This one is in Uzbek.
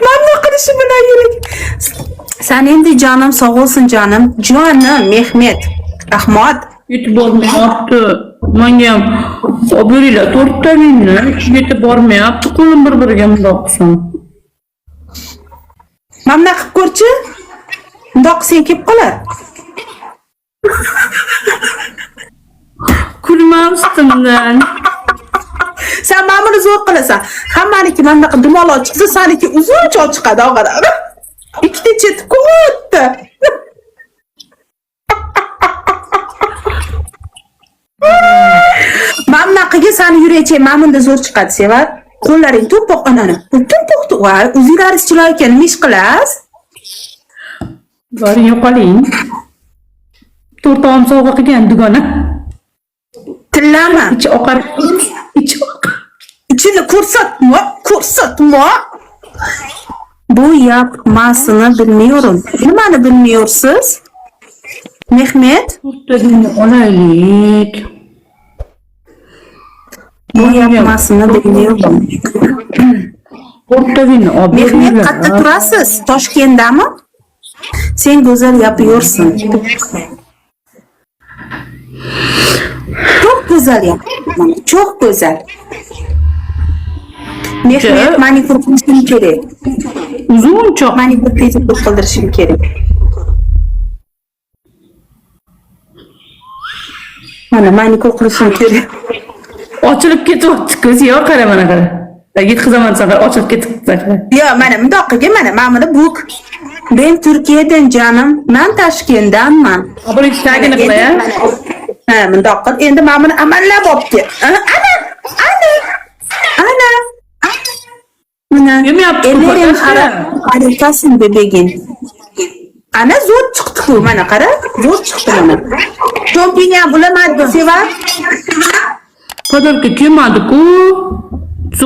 Mamnun qilishi bilan yuring. Sen endi jonim sog' bo'lsin jonim. Jonim Mehmet. Rahmat. Yetib bormayapti. Menga ham olib beringlar 4 ta vinni. Yetib bormayapti. Qo'lim bir-biriga mundoq qilsam. Mamna qilib ko'rchi. Mundoq sen kelib qolar. Kulmam ustimdan. Sen mamuni zo'r qilasan. Hammaniki mamnaqa dumaloq chiqsa, seniki uzun choq chiqadi og'adan. Ikkita chet ko'tdi. Mamnaqiga seni yuraychi, mamunda zo'r chiqadi, sevar. Qo'llaring to'poq onani. To'poq voy, o'zingiz chilar ekan, nima ish qilasiz? Boring yo'qoling. To'rtog'im sovg'a qilgan dugona. Tillama. Ichi oqar. İçini ko'rsatma. Bu yapmasını bilmiyorum. Nimani bilmiyorsunuz? Mehmet. To'rttagini olaylik. Bu yapmasını bilmiyorum. To'rttagini olib Mehmet qayerda turasiz? Toshkentdami? Sen güzel yapıyorsun. Çok güzel yapıyorsun. Çok güzel. Mehmet manikür qilishim kerak. Uzun choq. Manikür qildirishim kerak. Mana manikür qilishim kerak. Ochilib ketyapti ko'zi yo'q, qara mana qara. Yetkizaman safar ochilib ketibdi. Yo, mana bundoq qilgan, mana buk. Ben Türkiye'den canım. Ben Toshkentdanman. Buni tagini qilay. Ha, bundoq qil. Endi men buni amallab olibdi. Ana. Mana. Ellerim harakasin bebegin. Ana zo'r chiqdi-ku, mana qara. Zo'r chiqdi mana. To'pingga bulamadi, sevar. Podolka kelmadi-ku.